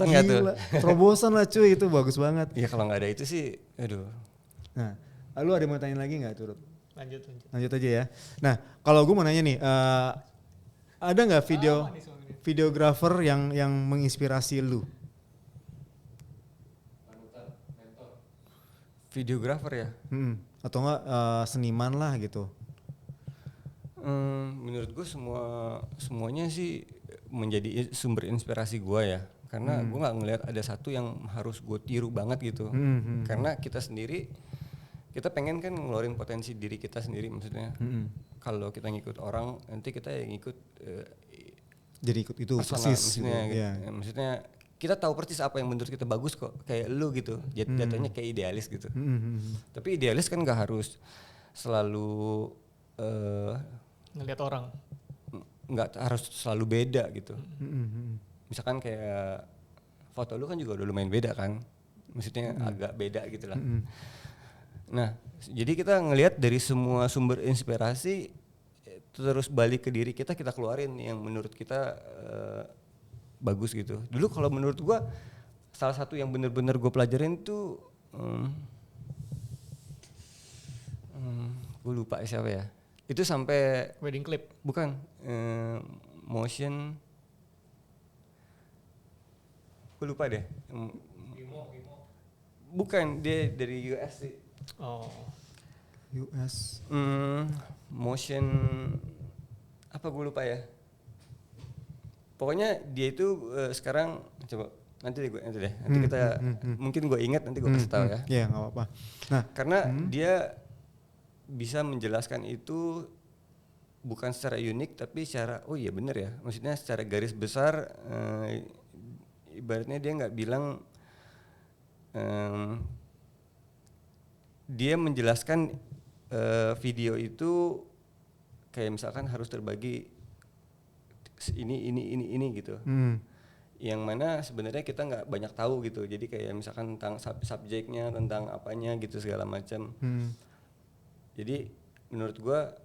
nggak tuh? Gila, terobosan lah cuy, itu bagus banget. Iya kalau nggak ada itu sih, aduh. Nah, lu ada mau tanya lagi nggak Turut? Lanjut. Lanjut aja ya. Nah, kalau gue mau nanya nih, ada nggak videografer yang menginspirasi lu? Videografer ya? Atau enggak seniman lah gitu? Menurut gue semuanya sih menjadi sumber inspirasi gue ya. Karena gue nggak ngelihat ada satu yang harus gue tiru banget gitu. Karena kita sendiri, kita pengen kan ngeluarin potensi diri kita sendiri, maksudnya. Kalau kita ngikut orang, nanti kita yang ngikut jadi ikut itu personal, persis maksudnya, gitu. gitu. Yeah. Maksudnya kita tahu persis apa yang menurut kita bagus kok, kayak lu gitu. Jatuhnya kayak idealis gitu. Tapi idealis kan nggak harus selalu Ngelihat orang. nggak harus selalu beda gitu. Misalkan kayak foto lu kan juga udah lumayan beda kan, maksudnya agak beda gitu lah. Nah jadi kita ngelihat dari semua sumber inspirasi, terus balik ke diri kita keluarin yang menurut kita bagus gitu. Dulu kalau menurut gua salah satu yang bener-bener gue pelajarin tuh gue lupa siapa ya. Itu sampai Wedding clip. bukan motion, gue lupa deh. Bukan, dia dari US sih. Oh. US. Motion apa gue lupa ya. Pokoknya dia itu sekarang coba nanti kita mungkin gue ingat nanti gue kasih tahu ya. Iya nggak apa-apa. Nah Karena dia bisa menjelaskan itu bukan secara unik tapi secara oh iya bener ya, maksudnya secara garis besar. Ibaratnya dia nggak bilang, dia menjelaskan video itu kayak misalkan harus terbagi ini gitu. Yang mana sebenarnya kita nggak banyak tahu gitu. Jadi kayak misalkan tentang subjeknya, tentang apanya gitu segala macam. Jadi menurut gua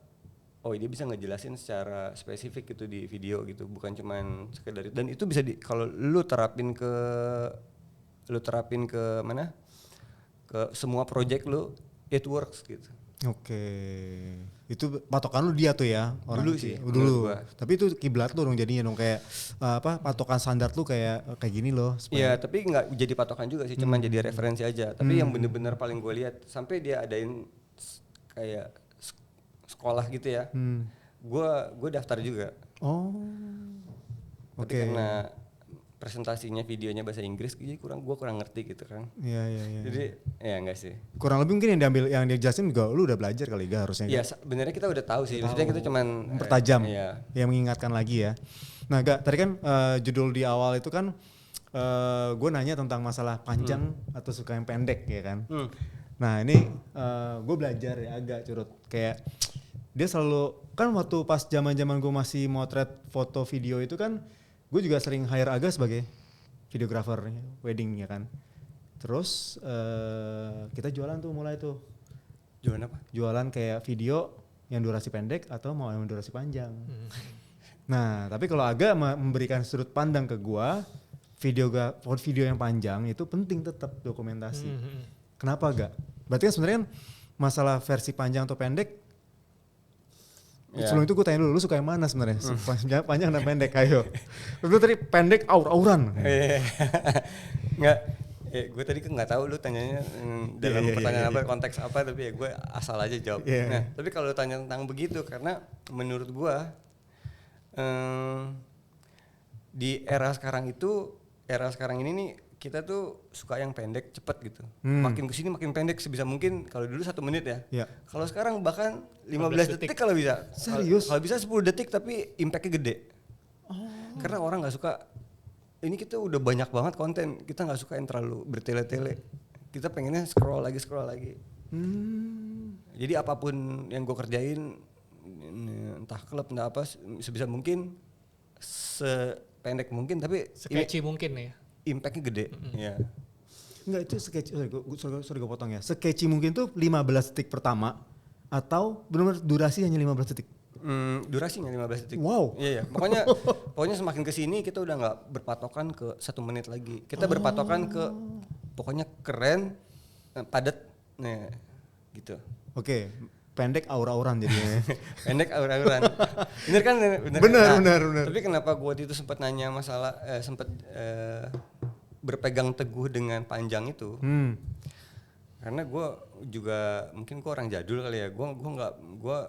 dia bisa ngejelasin secara spesifik gitu di video gitu, bukan cuman sekedar itu. Dan itu bisa kalau lu terapin ke mana? Ke semua project lu, it works gitu. Oke. Itu patokan lu dia tuh ya orang Dulu itu. sih, Dulu. gua. Tapi itu kiblat lu dong jadinya dong, kayak patokan standar lu kayak gini loh. Iya, tapi nggak jadi patokan juga sih, cuman jadi referensi aja. Tapi yang bener-bener paling gue lihat sampai dia adain kayak sekolah gitu ya. Gue daftar juga. Oh. Tapi karena presentasinya videonya bahasa Inggris, jadi gue kurang ngerti gitu kan. Iya. Jadi ya enggak sih. Kurang lebih mungkin yang dijelasin juga lu udah belajar kali ga harusnya. Iya, sebenarnya kita udah tahu sih. Maksudnya kita cuman mempertajam, iya. yang mengingatkan lagi ya. Nah, tadi kan judul di awal itu kan gue nanya tentang masalah panjang atau suka yang pendek ya kan. Nah ini gue belajar ya agak curut kayak dia selalu kan waktu pas zaman gue masih motret foto video itu kan gue juga sering hire Aga sebagai videographer wedding ya kan. Terus kita jualan tuh mulai tuh. Jualan apa? Jualan kayak video yang durasi pendek atau mau yang durasi panjang. Nah tapi kalau Aga memberikan sudut pandang ke gue, video yang panjang itu penting tetap dokumentasi. Kenapa Aga? Berarti kan sebenarnya kan masalah versi panjang atau pendek. Sebelum itu gue tanya dulu, lu suka yang mana sebenarnya? Panjang dan pendek, ayo. Lu tadi pendek aur-auran. Enggak, gue tadi kan nggak tahu lu tanyanya dalam pertanyaan apa, konteks apa, tapi ya gue asal aja jawab. Nah, tapi kalau lu tanya tentang begitu, karena menurut gue di era sekarang ini nih kita tuh suka yang pendek cepet gitu. Makin kesini makin pendek sebisa mungkin. Kalau dulu 1 menit ya. Kalau sekarang bahkan 15 detik kalau bisa. Serius? Kalau bisa 10 detik tapi impactnya gede. Karena orang nggak suka. Ini kita udah banyak banget konten. Kita nggak suka yang terlalu bertele-tele. Kita pengennya scroll lagi. Jadi apapun yang gue kerjain, entah klub entah apa, sebisa mungkin sependek mungkin tapi sketchy mungkin ya. Impactnya gede. Ya. Enggak itu sketchy, sorry gue potong ya. Sketchy mungkin tuh 15 detik pertama atau benar-benar durasi hanya 15 detik? Durasinya 15 detik. Wow. Iya. Pokoknya semakin kesini kita udah nggak berpatokan ke 1 menit lagi. Kita berpatokan ke pokoknya keren, padat, nah gitu. Oke. Pendek aur-auran jadinya. Pendek aur-auran. Bener kan? Bener. Tapi kenapa gue waktu itu sempat nanya masalah, berpegang teguh dengan panjang itu? Karena gue juga mungkin gue orang jadul kali ya. Gue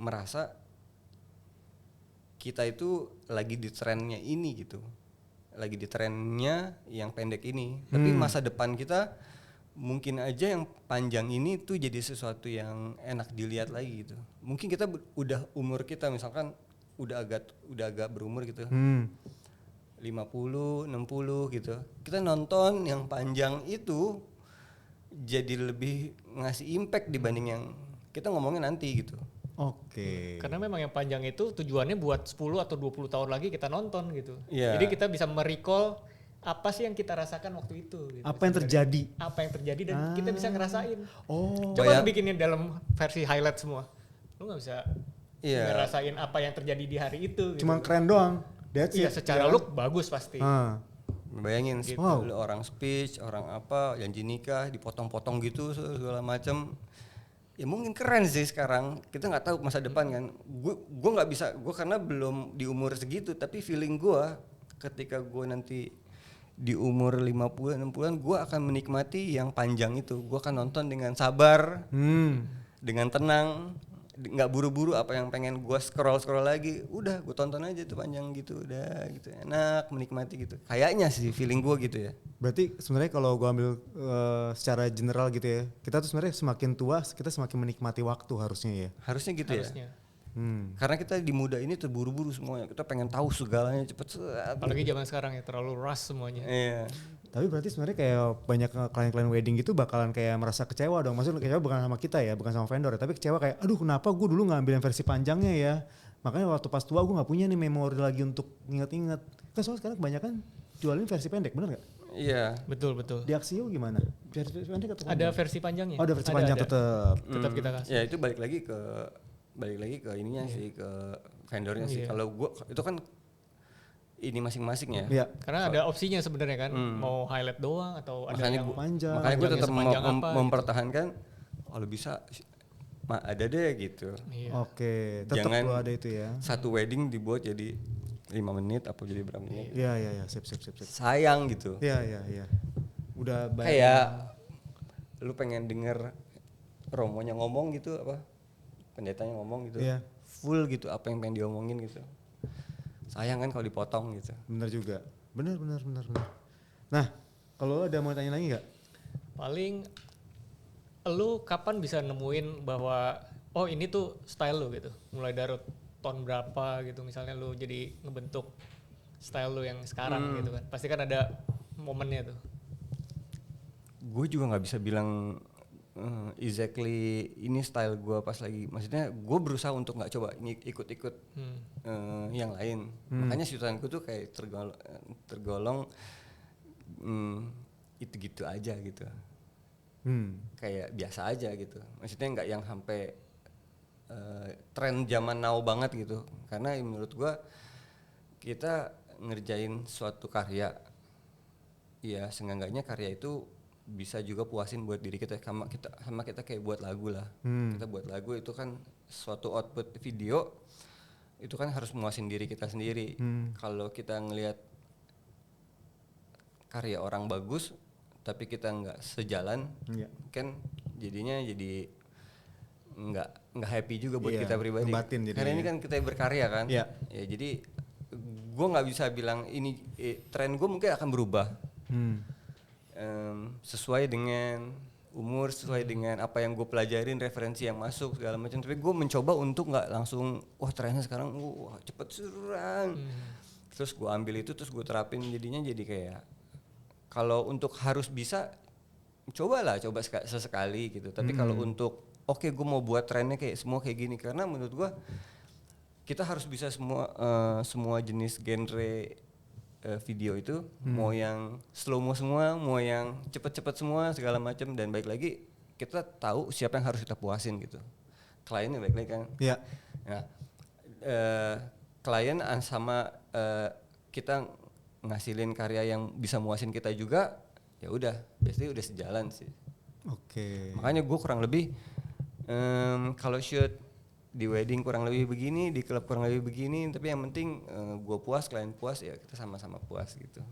merasa kita itu lagi di trennya ini gitu. Lagi di trennya yang pendek ini. Tapi masa depan kita mungkin aja yang panjang ini tuh jadi sesuatu yang enak dilihat lagi gitu. Mungkin kita udah umur kita misalkan udah agak berumur gitu. 50, 60 gitu. Kita nonton yang panjang itu jadi lebih ngasih impact dibanding yang kita ngomongin nanti gitu. Oke. Karena memang yang panjang itu tujuannya buat 10 atau 20 tahun lagi kita nonton gitu. Yeah. Jadi kita bisa merecall apa sih yang kita rasakan waktu itu gitu. Apa yang terjadi? Apa yang terjadi dan kita bisa ngerasain. Oh. Coba lu bikinin dalam versi highlight semua. Lu gak bisa ngerasain apa yang terjadi di hari itu. Cuma gitu. keren doang. That's iya, it. secara look bagus pasti. Bayangin gitu. orang speech, orang apa, janji nikah, dipotong-potong gitu segala macam. Ya mungkin keren sih sekarang. Kita nggak tahu masa depan kan. Gue nggak bisa. Gue karena belum di umur segitu. Tapi feeling gue ketika gue nanti di umur 50-60an, gue akan menikmati yang panjang itu. Gue akan nonton dengan sabar, dengan tenang. Nggak buru-buru apa yang pengen gue scroll lagi, udah gue tonton aja tuh panjang gitu, udah gitu enak menikmati gitu. Kayaknya sih feeling gue gitu ya. Berarti sebenarnya kalau gue ambil secara general gitu ya, kita tuh sebenarnya semakin tua kita semakin menikmati waktu harusnya ya. Harusnya gitu harusnya. Ya. Karena kita di muda ini terburu-buru semuanya, kita pengen tahu segalanya cepet. Apalagi zaman sekarang ya terlalu rush semuanya. Iya. Tapi berarti sebenarnya kayak banyak klien-klien wedding gitu bakalan kayak merasa kecewa dong. Maksudnya kecewa bukan sama kita ya, bukan sama vendor ya, tapi kecewa kayak aduh kenapa gue dulu gak ambil yang versi panjangnya ya. Makanya waktu pas tua gue gak punya nih memori lagi untuk inget-inget. Kan soalnya sekarang kebanyakan jualin versi pendek, bener gak? Iya. Betul. Di Axio gimana? Versi pendek atau panjang? Ada versi panjangnya. Oh ada versi panjang tetap. Tetap kita kasih. Ya itu balik lagi ke ininya sih, ke vendornya sih. Kalau gue itu kan ini masing-masing ya. Iya. Karena ada opsinya sebenarnya kan, mau highlight doang atau ada yang panjang. Makanya gue tetap mempertahankan gitu. kalau bisa ada deh gitu. Iya. Oke, tetap lo ada itu ya. Satu wedding dibuat jadi 5 menit apa jadi berapa menit. Iya, sip. Sayang gitu. Iya. Udah banyak. Kayak lu pengen denger Romonya ngomong gitu apa? pendetanya ngomong gitu, Iya. full gitu apa yang pengen diomongin gitu. Sayang kan kalau dipotong gitu. Bener juga. Bener. Nah, kalau lo ada mau tanya lagi nggak? Paling lu kapan bisa nemuin bahwa oh ini tuh style lu gitu. Mulai dari tahun berapa gitu misalnya lu jadi ngebentuk style lu yang sekarang gitu kan. Pasti kan ada momennya tuh. Gue juga nggak bisa bilang exactly ini style gue pas lagi. Maksudnya gue berusaha untuk nggak coba ikut-ikut yang lain. Makanya styleku tuh kayak tergolong itu gitu aja gitu. Kayak biasa aja gitu. Maksudnya nggak yang sampai tren zaman now banget gitu. Karena menurut gue kita ngerjain suatu karya, ya seenggaknya karya itu bisa juga puasin buat diri kita, sama kita kayak buat lagu lah. Kita buat lagu itu kan suatu output video itu kan harus muasin diri kita sendiri. Kalau kita ngelihat karya orang bagus tapi kita nggak sejalan, kan jadinya jadi nggak happy juga buat kita pribadi. Karena ini kan kita berkarya kan. Ya jadi gue nggak bisa bilang ini tren gue mungkin akan berubah. Sesuai dengan umur, sesuai dengan apa yang gue pelajarin, referensi yang masuk segala macam. Tapi gue mencoba untuk nggak langsung wah trennya sekarang wah cepet surang. Terus gue ambil itu terus gue terapin, jadinya jadi kayak kalau untuk harus bisa coba sesekali gitu. Tapi kalau untuk oke, gue mau buat trennya kayak semua kayak gini, karena menurut gue kita harus bisa semua jenis genre video itu, mau yang slow mo semua, mau yang cepet-cepet semua segala macam. Dan baik lagi kita tahu siapa yang harus kita puasin gitu. Kliennya baik lagi kan. Iya. Nah, klien sama kita ngasilin karya yang bisa muasin kita juga, ya udah biasanya udah sejalan sih. Oke. Makanya gue kurang lebih kalau shoot di wedding kurang lebih begini, di klub kurang lebih begini, tapi yang penting gue puas, klien puas, ya kita sama-sama puas gitu.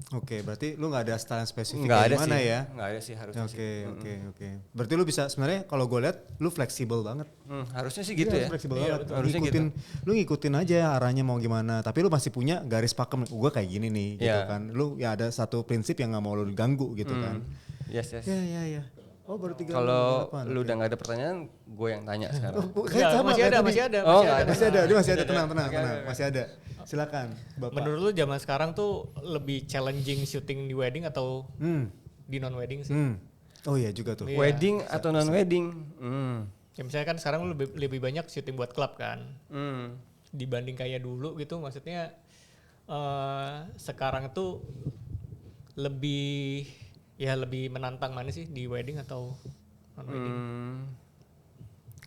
Oke, berarti lu nggak ada style spesifik Nggak ada gimana sih, ya? nggak ada sih harusnya. Oke. Berarti lu bisa sebenarnya kalau gue lihat lu fleksibel banget. Harusnya sih gitu ya. Fleksibel Iya, banget. betul. Harusnya Ngikutin, gitu. lu ngikutin aja arahnya mau gimana. Tapi lu masih punya garis pakem. Gue kayak gini nih, gitu kan. Lu ya ada satu prinsip yang nggak mau lu ganggu gitu kan. Yes. Ya. Oh baru 3. Kalau lu udah nggak ada pertanyaan, gue yang tanya sekarang. Masih ada. Dia masih ada. Tenang. Masih ada. Silakan, Bapak. Menurut lu zaman sekarang tuh lebih challenging syuting di wedding atau di non wedding sih? Oh iya juga tuh. Iya. Wedding atau non wedding? Ya misalnya kan sekarang lu lebih banyak syuting buat klub kan, dibanding kayak dulu gitu. Maksudnya sekarang tuh lebih menantang mana sih, di wedding atau non wedding?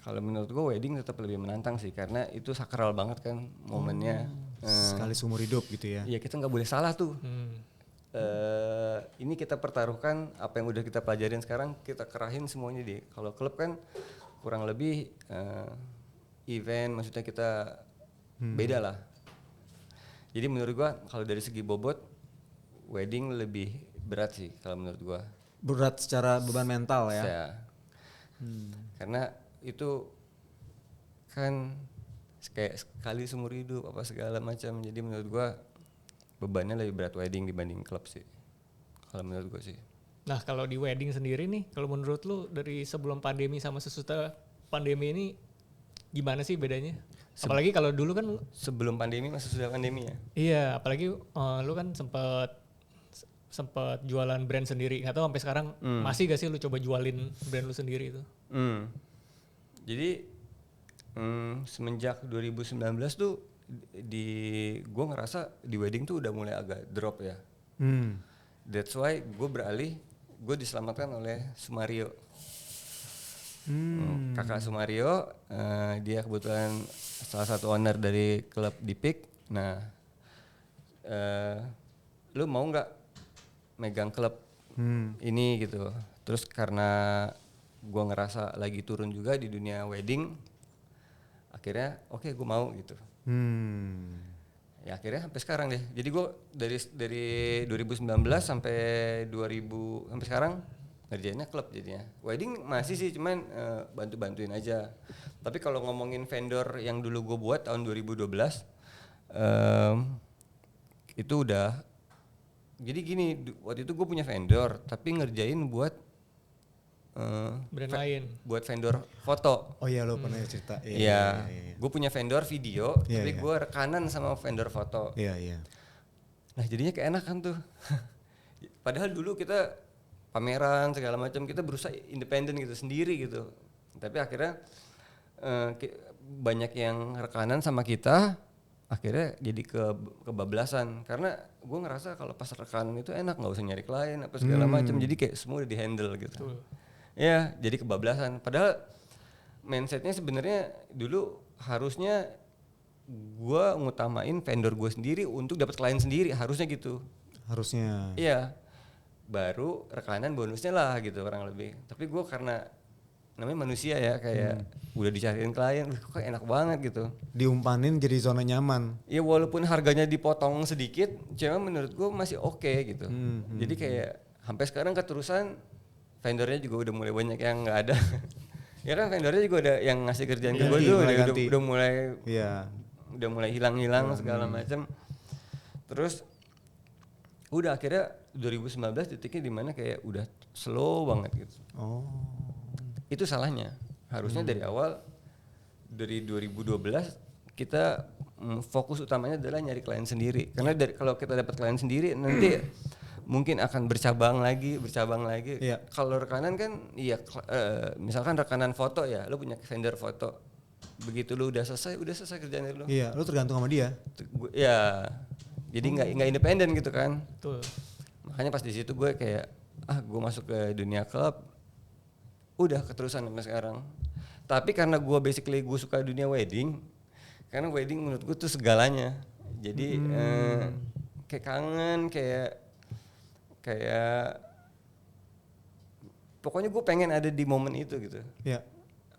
Kalau menurut gue wedding tetap lebih menantang sih, karena itu sakral banget kan momennya. Sekali seumur hidup gitu ya. Ya kita nggak boleh salah tuh. Ini kita pertaruhkan apa yang udah kita pelajarin sekarang, kita kerahin semuanya di. Kalau klub kan kurang lebih event, maksudnya kita beda lah. Jadi menurut gua kalau dari segi bobot wedding lebih berat sih kalau menurut gua. Berat secara beban mental ya. Karena itu kan kayak sekali seumur hidup apa segala macam. Jadi menurut gua bebannya lebih berat wedding dibanding klub sih. Kalau menurut gua sih. Nah kalau di wedding sendiri nih, kalau menurut lu dari sebelum pandemi sama sesudah pandemi ini gimana sih bedanya? Apalagi kalau dulu kan Sebelum pandemi masih sudah pandemi ya? iya, apalagi lu kan sempat jualan brand sendiri. Nggak tahu sampai sekarang masih gak sih lu coba jualin brand lu sendiri itu? Jadi semenjak 2019 tuh gue ngerasa di wedding tuh udah mulai agak drop ya. That's why gue diselamatkan oleh Sumario. Kakak Sumario, dia kebetulan salah satu owner dari klub Dipik. Nah, lu mau nggak megang klub ini gitu? Terus karena gue ngerasa lagi turun juga di dunia wedding, akhirnya oke, gue mau gitu. Ya akhirnya sampai sekarang deh. Jadi gue dari 2019 sampai 2000 sampai sekarang ngerjainnya klub jadinya. Wedding masih sih, cuman bantu-bantuin aja. Tapi kalau ngomongin vendor yang dulu gue buat tahun 2012, itu udah, jadi gini, waktu itu gue punya vendor, tapi ngerjain buat Brand lain. buat vendor foto. Oh iya lo pernah cerita. Iya, gue punya vendor video, Iya, tapi iya. gue rekanan sama vendor foto. Iya. Nah jadinya keenakan tuh. Padahal dulu kita pameran segala macam, kita berusaha independen gitu sendiri gitu. Tapi akhirnya banyak yang rekanan sama kita, akhirnya jadi kebablasan. Karena gue ngerasa kalau pas rekanan itu enak, nggak usah nyari klien apa segala macam. Jadi kayak semua udah dihandle gitu. Betul. Ya jadi kebablasan. Padahal mindsetnya sebenarnya dulu harusnya gue ngutamain vendor gue sendiri untuk dapat klien sendiri, harusnya gitu. Harusnya. Iya, baru rekanan bonusnya lah gitu orang lebih. Tapi gue karena namanya manusia ya, kayak udah dicariin klien, kok enak banget gitu. Diumpanin jadi zona nyaman. Ya walaupun harganya dipotong sedikit, cuma menurut gue masih oke gitu. Jadi kayak sampai sekarang keterusan vendornya juga udah mulai banyak yang nggak ada. Ya kan vendornya juga ada yang ngasih kerjaan ke gue Ganti, tuh mulai udah ganti. mulai Iya. udah mulai hilang-hilang segala macam. Terus udah akhirnya 2019 titiknya dimana kayak udah slow banget gitu. Oh. Itu salahnya. Harusnya dari awal, dari 2012 kita fokus utamanya adalah nyari klien sendiri. Karena kalau kita dapat klien sendiri nanti mungkin akan bercabang lagi. Iya. Kalau rekanan kan, iya, misalkan rekanan foto ya, lo punya vendor foto. Begitu lo udah selesai kerjaan lo. Iya, lu tergantung sama dia. Ya, jadi nggak independen gitu kan. Betul. Makanya pas di situ gue kayak, gue masuk ke dunia klub, udah keterusan sampai sekarang. Tapi karena gue basically gue suka dunia wedding, karena wedding menurut gue tuh segalanya. Jadi kayak kangen, kayak pokoknya gue pengen ada di momen itu gitu. Iya.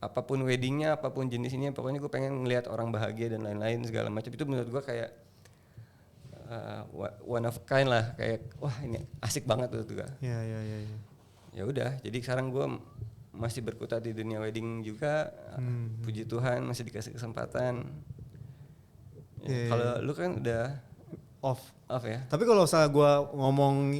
Apapun weddingnya, apapun jenisnya, pokoknya gue pengen ngelihat orang bahagia dan lain-lain segala macam. Itu menurut gue kayak one of a kind lah, kayak wah ini asik banget tuh juga. Iya. Ya udah, jadi sekarang gue masih berkutat di dunia wedding juga. Puji Tuhan masih dikasih kesempatan. Ya, kalau lu kan udah Off ya. Tapi kalau misalnya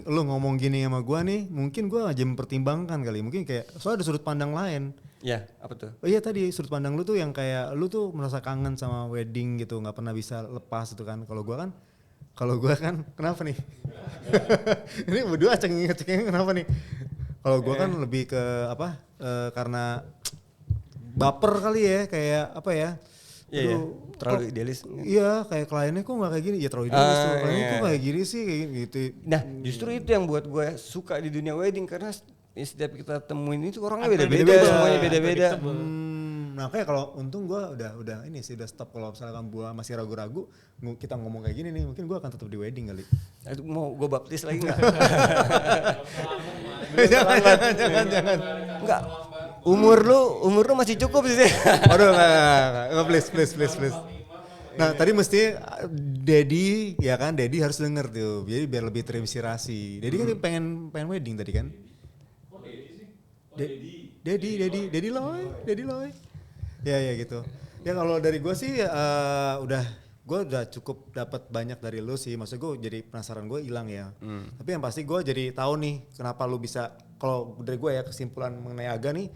lu ngomong gini sama gua nih, mungkin gua aja mempertimbangkan kali. Mungkin kayak soalnya ada sudut pandang lain. Ya, apa tuh? Oh iya tadi sudut pandang lu tuh yang kayak lu tuh merasa kangen sama wedding gitu, nggak pernah bisa lepas itu kan. Kalau gua kan kenapa nih? Ini berdua cengeng kenapa nih? Kalau gua kan lebih ke apa? Karena baper kali ya, kayak apa ya? Iya, terlalu idealis. Iya, kayak kliennya kok nggak kayak gini? Ya terlalu idealis tuh. Kliennya kok kayak gini sih, kayak gitu. Nah, justru itu yang buat gue suka di dunia wedding, karena setiap kita temuin itu orangnya beda-beda, semuanya beda-beda. Nah kayak kalau untung gue udah ini sih udah stop. Kalau misalkan gue masih ragu-ragu, kita ngomong kayak gini nih, mungkin gue akan tetap di wedding kali. Itu mau gue baptis lagi nggak? Jangan. Enggak. Umur lu masih cukup sih. Aduh nggak, please. Nah tadi mesti Dedi ya kan, Dedi harus denger tuh, jadi biar lebih terinspirasi. Dedi kan pengen wedding tadi kan? Dedi Loy. Ya gitu. Ya kalau dari gue sih gue udah cukup dapat banyak dari lu sih. Maksud gue jadi penasaran gue hilang ya. Tapi yang pasti gue jadi tahu nih kenapa lu bisa. Kalau dari gue ya kesimpulan mengenai Aga nih,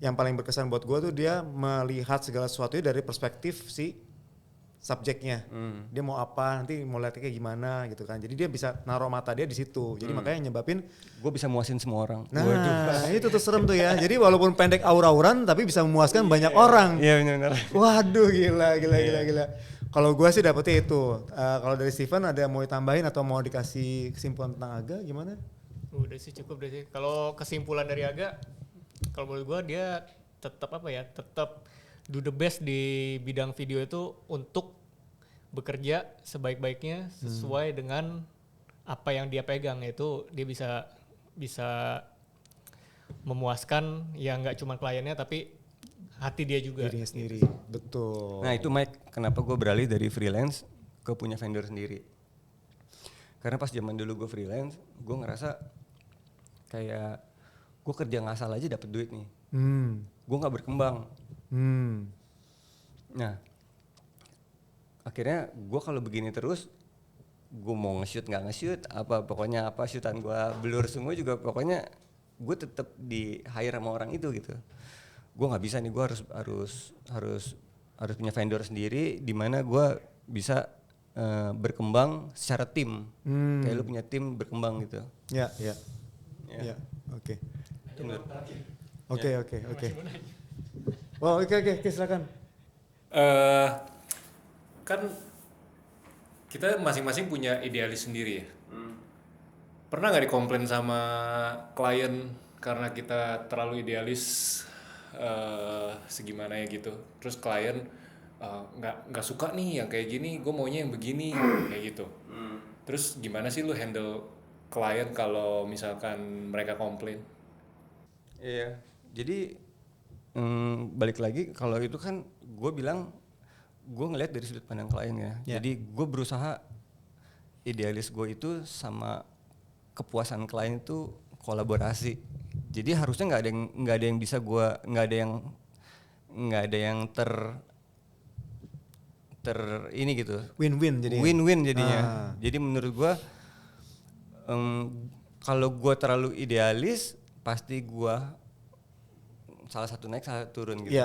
yang paling berkesan buat gue tuh dia melihat segala sesuatunya dari perspektif si subjeknya. Dia mau apa, nanti mau lihatnya kayak gimana gitu kan. Jadi dia bisa naruh mata dia di situ. Jadi makanya nyebabin Gue bisa muasin semua orang. nah, itu tuh serem tuh ya. Jadi walaupun pendek aura-auran tapi bisa memuaskan banyak orang. Iya benar. Waduh gila. Kalau gue sih dapetnya itu. Kalau dari Steven ada mau ditambahin atau mau dikasih kesimpulan tentang Aga gimana? Udah sih cukup deh sih. Kalau kesimpulan dari Aga, kalau menurut gue dia tetap do the best di bidang video itu untuk bekerja sebaik-baiknya sesuai dengan apa yang dia pegang, yaitu dia bisa memuaskan ya nggak cuma kliennya tapi hati dia juga. Dirinya sendiri, betul. Nah itu Mike, kenapa gue beralih dari freelance ke punya vendor sendiri. Karena pas zaman dulu gue freelance, gue ngerasa kayak gue kerja ngasal aja dapet duit nih. Gue nggak berkembang. Nah, akhirnya gue kalau begini terus, gue mau nge-shoot nggak nge-shoot, pokoknya shootan gue blur semua juga, pokoknya gue tetap di hire sama orang itu gitu. Gue nggak bisa nih, gue harus punya vendor sendiri, di mana gue bisa berkembang secara tim. Kayak lu punya tim berkembang gitu. Ya. Oke. Wow, oke, silakan. Kan kita masing-masing punya idealis sendiri ya. Pernah nggak dikomplain sama klien karena kita terlalu idealis segimana ya gitu? Terus klien nggak suka nih yang kayak gini, gue maunya yang begini kayak gitu. Terus gimana sih lu handle klien kalau misalkan mereka komplain? Iya, jadi balik lagi kalau itu kan gue bilang gue ngeliat dari sudut pandang klien ya. Jadi gue berusaha idealis gue itu sama kepuasan klien itu kolaborasi. Jadi harusnya nggak ada yang bisa gue nggak ada yang ini gitu. Win-win jadinya. Jadi menurut gue kalau gue terlalu idealis pasti gue salah satu naik salah satu turun gitu.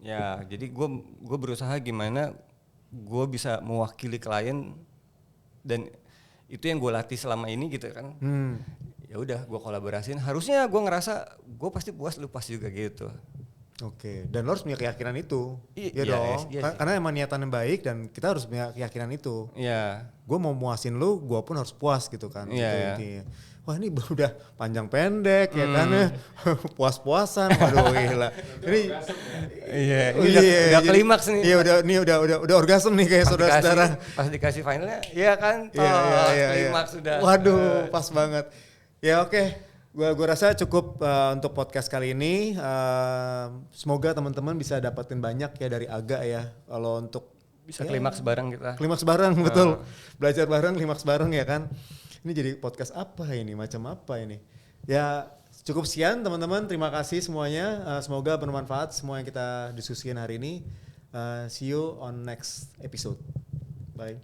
Ya, jadi gue berusaha gimana gue bisa mewakili klien, dan itu yang gue latih selama ini gitu kan. Ya udah, gue kolaborasiin. Harusnya gue ngerasa gue pasti puas, lu pasti juga gitu. Oke, dan lo harus punya keyakinan itu. Iya dong. iya Karena emang niatan yang baik dan kita harus punya keyakinan itu. Iya. Gue mau muasin lu, gue pun harus puas gitu kan. Iya. Gitu. Wah ini udah panjang pendek ya kan ya. Puas-puasan, waduh gila. Ini udah klimaks nih. Iya udah orgasme nih kayak saudara-saudara. Pas dikasih finalnya, iya kan? Iya. Klimaks sudah. Waduh, pas banget. Ya oke. Gua rasa cukup untuk podcast kali ini. Semoga teman-teman bisa dapetin banyak ya dari Aga ya. Kalau untuk bisa klimaks bareng kita. Klimaks bareng, betul. Belajar bareng, klimaks bareng ya kan. Ini jadi podcast apa ini? Macam apa ini? Ya cukup sekian teman-teman. Terima kasih semuanya. Semoga bermanfaat semua yang kita diskusikan hari ini. See you on next episode. Bye.